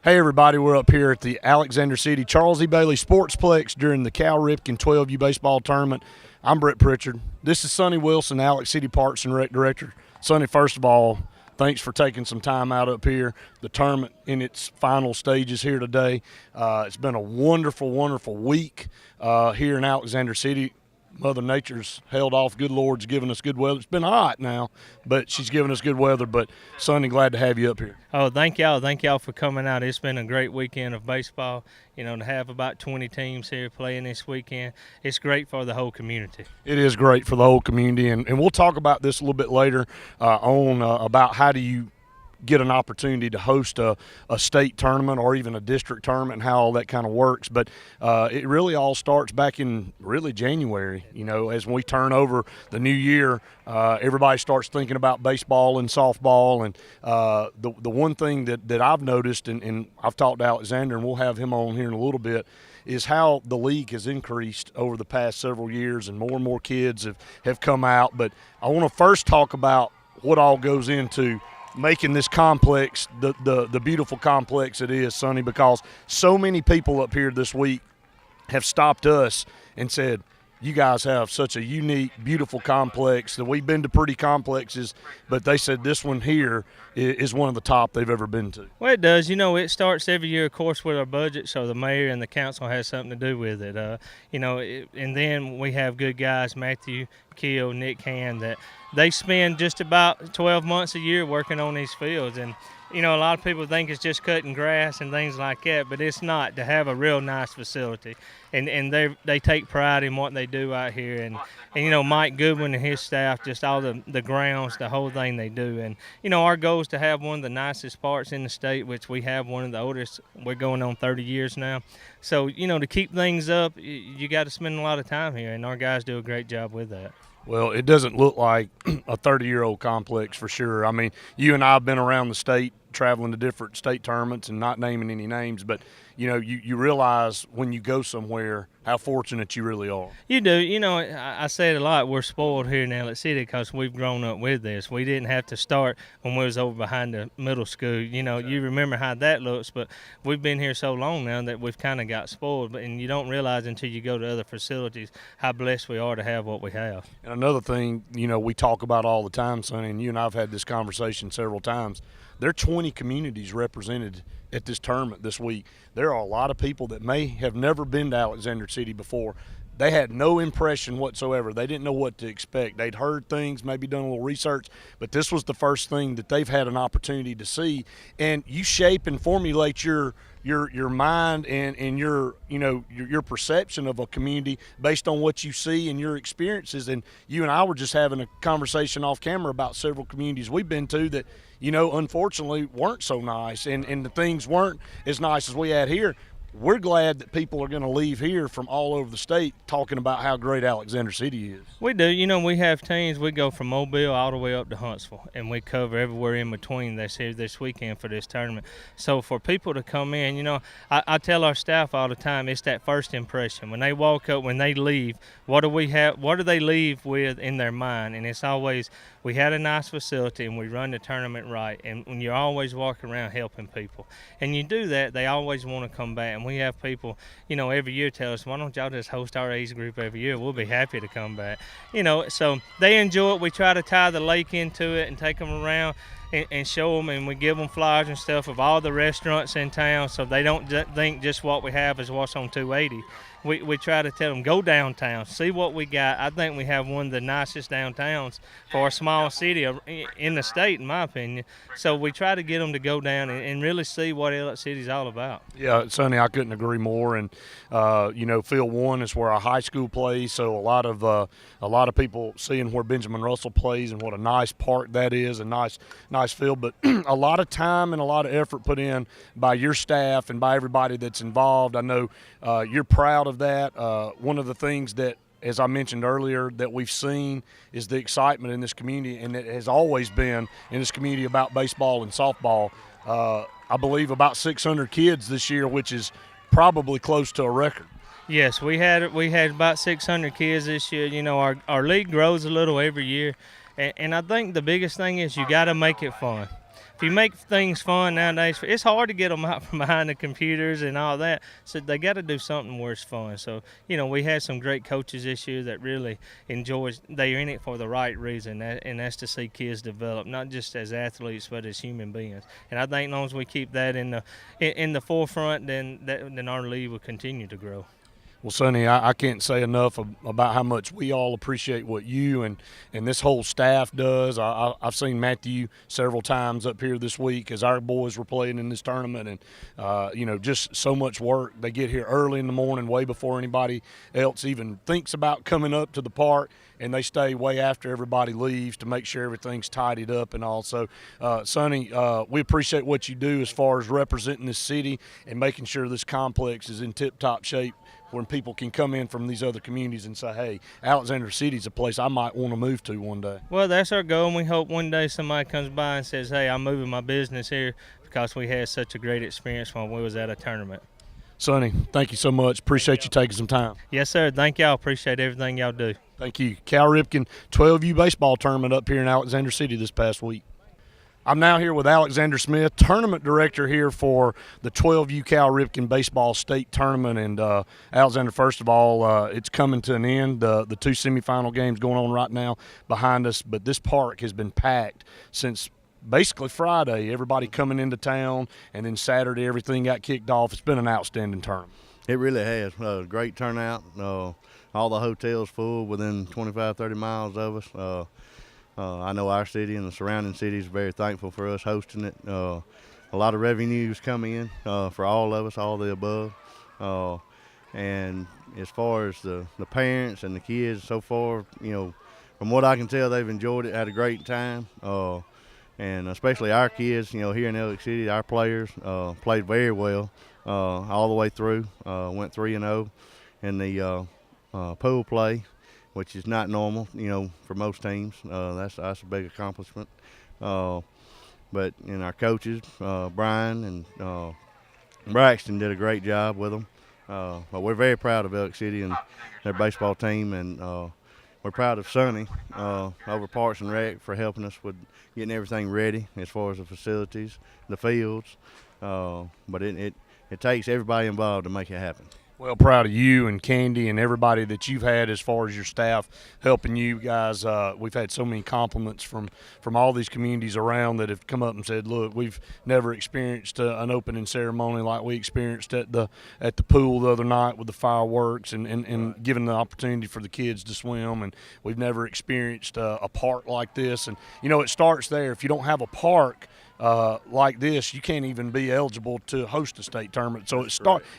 Hey everybody, we're up here at the Alexander City Charles E. Bailey Sportsplex during the Cal Ripken 12U baseball tournament. I'm Brett Pritchard. This is Sonny Wilson, Alex City Parks and Rec Director. Sonny, first of all, thanks for taking some time out up here. The tournament in its final stages here today. It's been a wonderful, wonderful week here in Alexander City. Mother Nature's held off. Good Lord's given us good weather. It's been hot now, but she's given us good weather. But, Sonny, glad to have you up here. Oh, thank y'all. Thank y'all for coming out. It's been a great weekend of baseball. You know, to have about 20 teams here playing this weekend, it's great for the whole community. It is great for the whole community, and we'll talk about this a little bit later about how do you get an opportunity to host a state tournament or even a district tournament and how all that kind of works. But it really all starts back in really January. You know, as we turn over the new year, everybody starts thinking about baseball and softball. And the one thing that I've noticed, and I've talked to Alexander, and we'll have him on here in a little bit, is how the league has increased over the past several years, and more kids have come out. But I want to first talk about what all goes into making this complex the beautiful complex it is, Sonny, because so many people up here this week have stopped us and said, you guys have such a unique, beautiful complex that we've been to pretty complexes, but they said this one here is one of the top they've ever been to. Well, it does. You know, it starts every year, of course, with our budget, so the mayor and the council has something to do with it. And then we have good guys, Matthew Keel, Nick Hand, that they spend just about 12 months a year working on these fields. And you know, a lot of people think it's just cutting grass and things like that, but it's not. To have a real nice facility, and they take pride in what they do out here. And you know, Mike Goodwin and his staff, just all the grounds, the whole thing they do. And you know, our goal is to have one of the nicest parks in the state, which we have one of the oldest. We're going on 30 years now. So you know, to keep things up, you got to spend a lot of time here, and our guys do a great job with that. Well, it doesn't look like a 30-year-old complex for sure. I mean, you and I have been around the state, traveling to different state tournaments and not naming any names, but you know, you realize when you go somewhere how fortunate you really are. You do. You know, I say it a lot. We're spoiled here in Alex City because we've grown up with this. We didn't have to start when we was over behind the middle school. You know, you remember how that looks, but we've been here so long now that we've kind of got spoiled. And you don't realize until you go to other facilities how blessed we are to have what we have. And another thing, you know, we talk about all the time, Sonny, and you and I have had this conversation several times. There are 20 communities represented at this tournament this week. There are a lot of people that may have never been to Alexander City before. They had no impression whatsoever. They didn't know what to expect. They'd heard things, maybe done a little research, but this was the first thing that they've had an opportunity to see. And you shape and formulate your mind and your perception of a community based on what you see and your experiences. And you and I were just having a conversation off camera about several communities we've been to that, you know, unfortunately weren't so nice, and the things weren't as nice as we had here. We're glad that people are going to leave here from all over the state talking about how great Alexander City is. We do. You know, we have teams. We go from Mobile all the way up to Huntsville, and we cover everywhere in between that's here this weekend for this tournament. So for people to come in, you know, I tell our staff all the time, it's that first impression. When they walk up, when they leave, what do we have? What do they leave with in their mind? And it's always, we had a nice facility and we run the tournament right. And when you're always walking around helping people, and you do that, they always want to come back. And we have people, you know, every year tell us, why don't y'all just host our age group every year? We'll be happy to come back. You know, so they enjoy it. We try to tie the lake into it and take them around and show them, and we give them flyers and stuff of all the restaurants in town so they don't think just what we have is what's on 280. We try to tell them, go downtown, see what we got. I think we have one of the nicest downtowns for a small city in the state, in my opinion. So we try to get them to go down and really see what Alex City's all about. Yeah, Sonny, I couldn't agree more. And you know, Field 1 is where our high school plays, so a lot of people seeing where Benjamin Russell plays and what a nice park that is, a nice field. But a lot of time and a lot of effort put in by your staff and by everybody that's involved. I know you're proud of that. One of the things that, as I mentioned earlier, that we've seen is the excitement in this community, and it has always been in this community about baseball and softball. I believe about 600 kids this year, which is probably close to a record. Yes, we had about 600 kids this year. You know, our league grows a little every year, and I think the biggest thing is you got to make it fun. if you make things fun nowadays, it's hard to get them out from behind the computers and all that. So they got to do something where it's fun. So we had some great coaches this year that really enjoys. They're in it for the right reason, and that's to see kids develop, not just as athletes but as human beings. And I think as long as we keep that in the forefront, then our league will continue to grow. Well, Sonny, I can't say enough about how much we all appreciate what you and this whole staff does. I've seen Matthew several times up here this week as our boys were playing in this tournament, and just so much work. They get here early in the morning, way before anybody else even thinks about coming up to the park, and they stay way after everybody leaves to make sure everything's tidied up and all. So, Sonny, we appreciate what you do as far as representing this city and making sure this complex is in tip-top shape, when people can come in from these other communities and say, hey, Alexander City's a place I might want to move to one day. Well, that's our goal, and we hope one day somebody comes by and says, hey, I'm moving my business here because we had such a great experience when we was at a tournament. Sonny, thank you so much. Appreciate you taking some time. Yes, sir. Thank y'all. Appreciate everything y'all do. Thank you. Cal Ripken, 12U baseball tournament up here in Alexander City this past week. I'm now here with Alexander Smith, tournament director here for the 12U Cal Ripken Baseball State Tournament. And Alexander, first of all, it's coming to an end. The two semifinal games going on right now behind us, but this park has been packed since basically Friday. Everybody coming into town, and then Saturday everything got kicked off. It's been an outstanding tournament. It really has. Great turnout. All the hotels full within 25, 30 miles of us. I know our city and the surrounding cities are very thankful for us hosting it. A lot of revenues come in for all of us, all the above. And as far as the parents and the kids so far, from what I can tell, they've enjoyed it, had a great time. And especially our kids, here in Alex City, our players played very well all the way through. Went 3-0 in the pool play, which is not normal, for most teams. That's a big accomplishment. But our coaches, Brian and Braxton, did a great job with them. But we're very proud of Elk City and their baseball team, and we're proud of Sonny over Parks and Rec for helping us with getting everything ready as far as the facilities, the fields. But it takes everybody involved to make it happen. Well, proud of you and Candy and everybody that you've had as far as your staff helping you guys. We've had so many compliments from all these communities around that have come up and said, look, we've never experienced an opening ceremony like we experienced at the pool the other night with the fireworks and giving the opportunity for the kids to swim. And we've never experienced a park like this. And, it starts there. If you don't have a park like this, you can't even be eligible to host a state tournament. So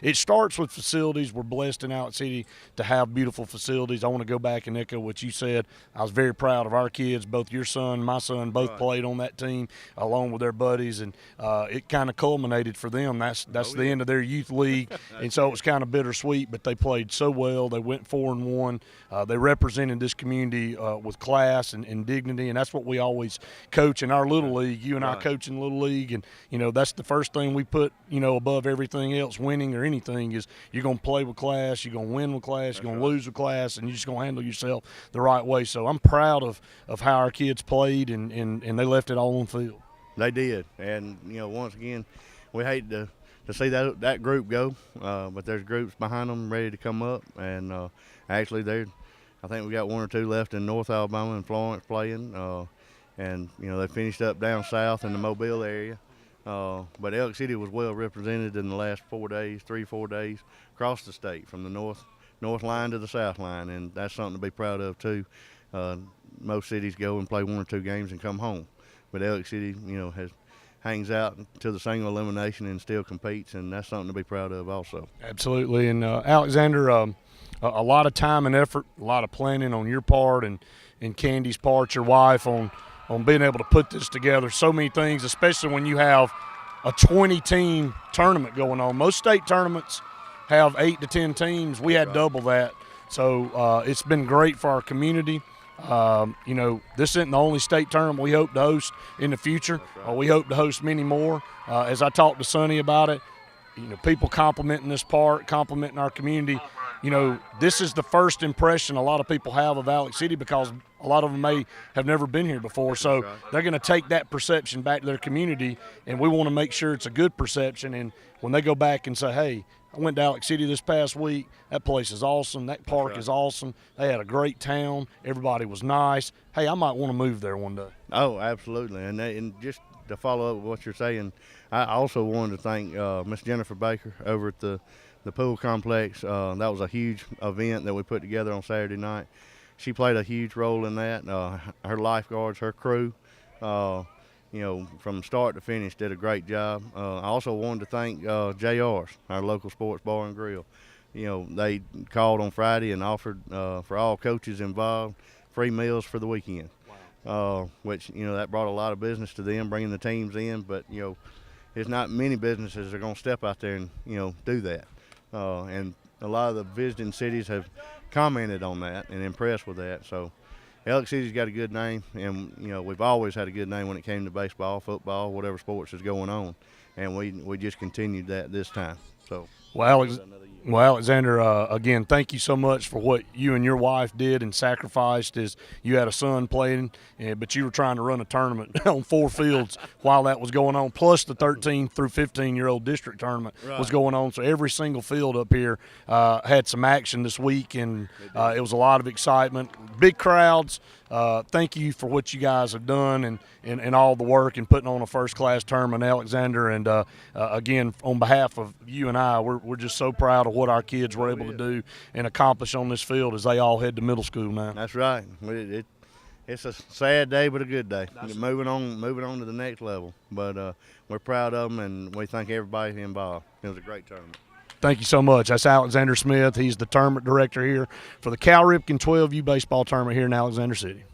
it starts with facilities. We're blessed in Alex City to have beautiful facilities. I want to go back and echo what you said. I was very proud of our kids. Both your son, my son, both played on that team along with their buddies, and it kind of culminated for them. That's the end of their youth league, and so it was kind of bittersweet. But they played so well. They went 4-1. They represented this community with class and dignity, and that's what we always coach in our little league. You and I coach in little league, and that's the first thing we put above everything else, winning or anything, is you're going to play with class, you're going to win with class, you're going to lose with class, and you're just going to handle yourself the right way. So I'm proud of how our kids played, and they left it all on the field. They did, and once again, we hate to see that group go, but there's groups behind them ready to come up, and actually I think we got one or two left in North Alabama and Florence playing. And they finished up down south in the Mobile area. But Elk City was well represented in the last 4 days, 3-4 days, across the state from the north line to the south line, and that's something to be proud of too. Most cities go and play 1 or 2 games and come home, but Elk City, hangs out to the single elimination and still competes, and that's something to be proud of also. Absolutely, and Alexander, a lot of time and effort, a lot of planning on your part and Candy's part, your wife, on being able to put this together. So many things, especially when you have a 20-team tournament going on. Most state tournaments have 8 to 10 teams. We had double that. So it's been great for our community. This isn't the only state tournament we hope to host in the future. We hope to host many more. As I talked to Sonny about it, people complimenting this park, complimenting our community. you know, this is the first impression a lot of people have of Alex City because a lot of them may have never been here before. So they're going to take that perception back to their community, and we want to make sure it's a good perception. And when they go back and say, hey, I went to Alex City this past week. That place is awesome. That park is awesome. They had a great town. Everybody was nice. Hey, I might want to move there one day. Oh, absolutely. And just to follow up with what you're saying, I also wanted to thank Miss Jennifer Baker over at the pool complex. That was a huge event that we put together on Saturday night. She played a huge role in that. Her lifeguards, her crew, you know, from start to finish, did a great job. I also wanted to thank JR's, our local sports bar and grill. You know, they called on Friday and offered for all coaches involved free meals for the weekend. Wow. Which, you know, that brought a lot of business to them, bringing the teams in. But, you know, there's not many businesses that are going to step out there and, you know, do that. And a lot of the visiting cities have commented on that and impressed with that. So Alex City's got a good name, and you know we've always had a good name when it came to baseball, football, whatever sports is going on, and we just continued that this time. So well, Alexander, again, thank you so much for what you and your wife did and sacrificed. As you had a son playing, but you were trying to run a tournament on 4 fields while that was going on, plus the 13 through 15-year-old district tournament was going on. So every single field up here had some action this week, and it was a lot of excitement, big crowds. Thank you for what you guys have done and all the work and putting on a first-class tournament, Alexander. And again, on behalf of you and I, we're just so proud of what our kids were able to do and accomplish on this field as they all head to middle school now. That's right. It's a sad day, but a good day. Moving on to the next level. But we're proud of them, and we thank everybody involved. It was a great tournament. Thank you so much. That's Alexander Smith. He's the tournament director here for the Cal Ripken 12U baseball tournament here in Alexander City.